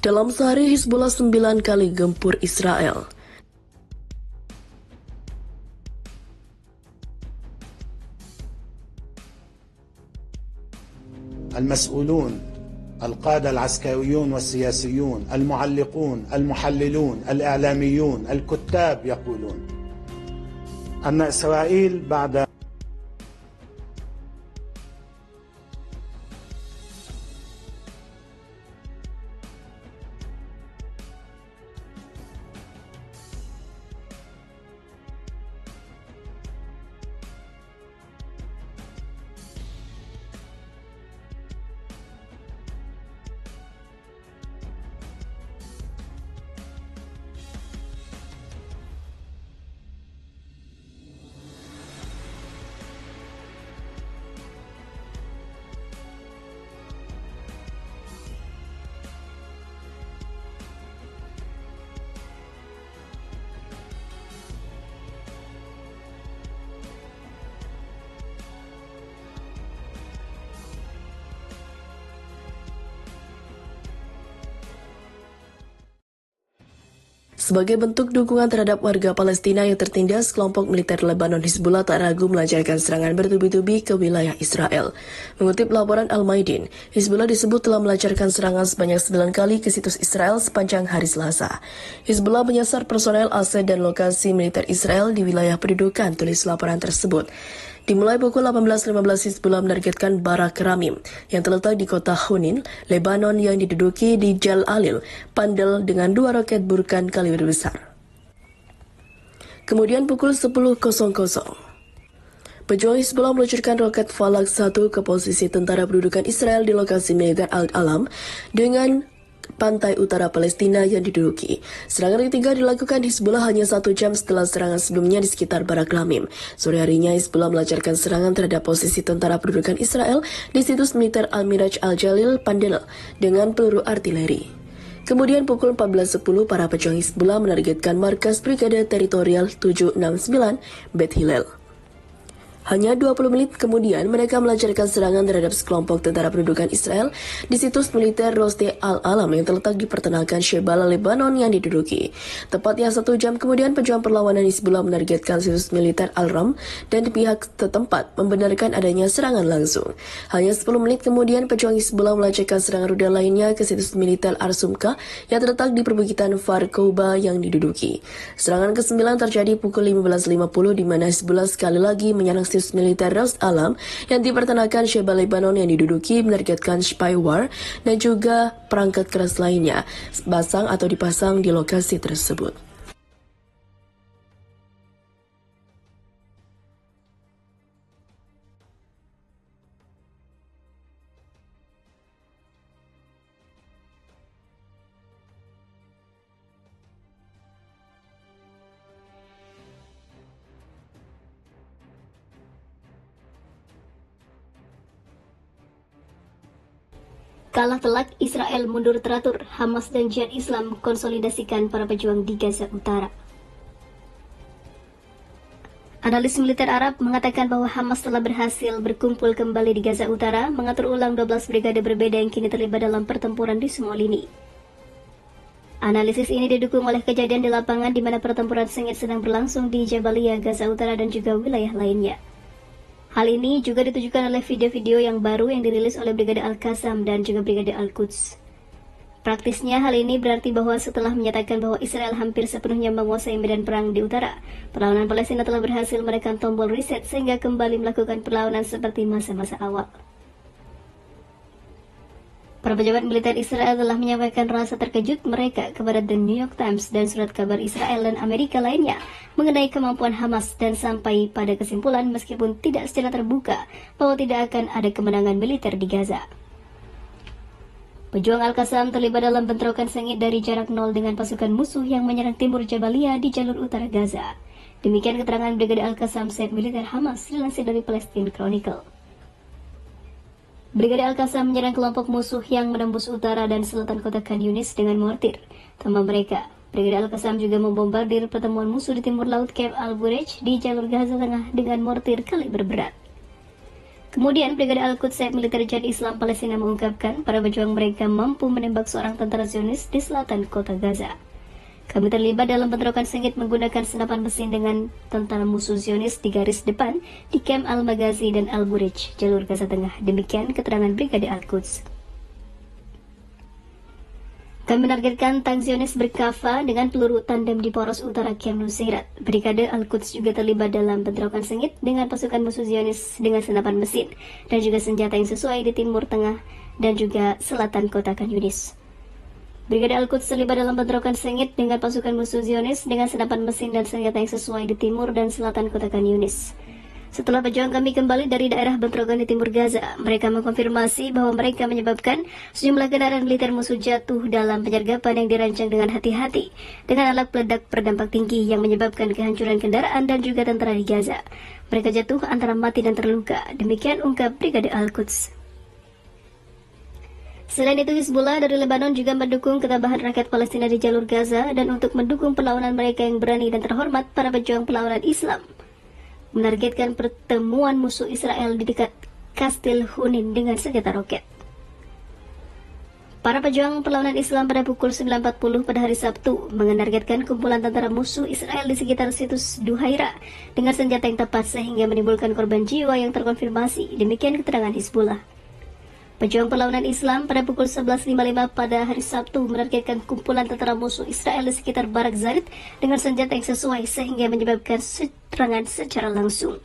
Dalam sehari, Hizbullah 9 kali gempur Israel. المسؤولون القادة العسكريون والسياسيون المعلقون المحللون الإعلاميون الكتاب يقولون أن إسرائيل بعد Sebagai bentuk dukungan terhadap warga Palestina yang tertindas, kelompok militer Lebanon Hizbullah tak ragu melancarkan serangan bertubi-tubi ke wilayah Israel. Mengutip laporan Al-Maidin, Hizbullah disebut telah melancarkan serangan sebanyak 9 kali ke situs Israel sepanjang hari Selasa. Hizbullah menyasar personel, aset, dan lokasi militer Israel di wilayah pendudukan, tulis laporan tersebut. Dimulai pukul 18.15, Hizbullah menargetkan Barak Ramim yang terletak di kota Hunin, Lebanon yang diduduki di Jal Alil, Pandel dengan 2 roket Burkan kaliber besar. Kemudian pukul 10.00, pejuang Hizbullah meluncurkan roket Falak 1 ke posisi tentara pendudukan Israel di lokasi militer Al-Alam dengan pantai utara Palestina yang diduduki. Serangan ketiga dilakukan Hizbullah hanya 1 jam setelah serangan sebelumnya di sekitar Barak Ramim. Sore harinya Hizbullah melancarkan serangan terhadap posisi tentara pendudukan Israel di situs militer Al-Miraj Al-Jalil Pandel dengan peluru artileri. Kemudian pukul 14.10 para pejuang Hizbullah menargetkan markas Brigade Teritorial 769 Beit Hillel. Hanya 20 menit kemudian, mereka melancarkan serangan terhadap sekelompok tentara pendudukan Israel di situs militer Roste Al-Alam yang terletak di peternakan Shebala, Lebanon yang diduduki. Tepatnya 1 jam kemudian, pejuang perlawanan Hizbullah menargetkan situs militer Al-Ram dan pihak setempat membenarkan adanya serangan langsung. Hanya 10 menit kemudian, pejuang Hizbullah melancarkan serangan rudal lainnya ke situs militer Arsumka yang terletak di perbukitan Far Kouba yang diduduki. Serangan ke-9 terjadi pukul 15.50 di mana Hizbullah sekali lagi menyerang situs militer Ras Alam yang dipertanakan Sheba Lebanon yang diduduki, menargetkan spyware dan juga perangkat keras lainnya pasang atau dipasang di lokasi tersebut. Kalah telak, Israel mundur teratur, Hamas dan Jihad Islam konsolidasikan para pejuang di Gaza Utara. Analis militer Arab mengatakan bahwa Hamas telah berhasil berkumpul kembali di Gaza Utara, mengatur ulang 12 brigade berbeda yang kini terlibat dalam pertempuran di semua lini. Analisis ini didukung oleh kejadian di lapangan di mana pertempuran sengit sedang berlangsung di Jabalia, Gaza Utara dan juga wilayah lainnya. Hal ini juga ditujukan oleh video-video yang baru yang dirilis oleh Brigade Al-Qassam dan juga Brigade Al-Quds. Praktisnya, hal ini berarti bahwa setelah menyatakan bahwa Israel hampir sepenuhnya menguasai medan perang di utara, perlawanan Palestina telah berhasil menekan tombol reset sehingga kembali melakukan perlawanan seperti masa-masa awal. Para pejabat militer Israel telah menyampaikan rasa terkejut mereka kepada The New York Times dan surat kabar Israel dan Amerika lainnya mengenai kemampuan Hamas dan sampai pada kesimpulan meskipun tidak secara terbuka bahwa tidak akan ada kemenangan militer di Gaza. Pejuang Al-Qassam terlibat dalam bentrokan sengit dari jarak nol dengan pasukan musuh yang menyerang timur Jabalia di jalur utara Gaza. Demikian keterangan Brigade Al-Qassam Set Militer Hamas dilansir dari Palestine Chronicle. Brigade Al-Qassam menyerang kelompok musuh yang menembus utara dan selatan kota Khan Yunis dengan mortir. Tambah mereka, Brigade Al-Qassam juga membombardir pertemuan musuh di timur laut Camp Al-Burej di jalur Gaza Tengah dengan mortir kaliber berat. Kemudian, Brigade Al-Quds Sayap Militer Jihad Islam Palestina mengungkapkan para pejuang mereka mampu menembak seorang tentara Zionis di selatan kota Gaza. Kami terlibat dalam bentrokan sengit menggunakan senapan mesin dengan tentara musuh Zionis di garis depan di Camp Al-Maghazi dan Al-Burej, jalur Gaza Tengah. Demikian keterangan Brigade Al-Quds. Kami menargetkan tank Zionis berkava dengan peluru tandem di poros utara Camp Nusairat. Brigade Al-Quds juga terlibat dalam bentrokan sengit dengan pasukan musuh Zionis dengan senapan mesin dan juga senjata yang sesuai di timur tengah dan juga selatan kota Khan Yunis. Brigade Al-Quds terlibat dalam bentrokan sengit dengan pasukan musuh Zionis dengan senapan mesin dan senjata yang sesuai di timur dan selatan kota Khan Yunis. Setelah pejuang kami kembali dari daerah bentrokan di timur Gaza, mereka mengkonfirmasi bahwa mereka menyebabkan sejumlah kendaraan militer musuh jatuh dalam penyergapan yang dirancang dengan hati-hati dengan alat peledak berdampak tinggi yang menyebabkan kehancuran kendaraan dan juga tentara di Gaza. Mereka jatuh antara mati dan terluka. Demikian ungkap Brigade Al-Quds. Selain itu, Hizbullah dari Lebanon juga mendukung ketabahan rakyat Palestina di jalur Gaza dan untuk mendukung perlawanan mereka yang berani dan terhormat, para pejuang perlawanan Islam menargetkan pertemuan musuh Israel di dekat Kastil Hunin dengan senjata roket. Para pejuang perlawanan Islam pada pukul 9.40 pada hari Sabtu menargetkan kumpulan tentara musuh Israel di sekitar situs Duhaira dengan senjata yang tepat sehingga menimbulkan korban jiwa yang terkonfirmasi. Demikian keterangan Hizbullah. Pejuang perlawanan Islam pada pukul 11.55 pada hari Sabtu menargetkan kumpulan tentara musuh Israel di sekitar Barak Zarit dengan senjata yang sesuai sehingga menyebabkan serangan secara langsung.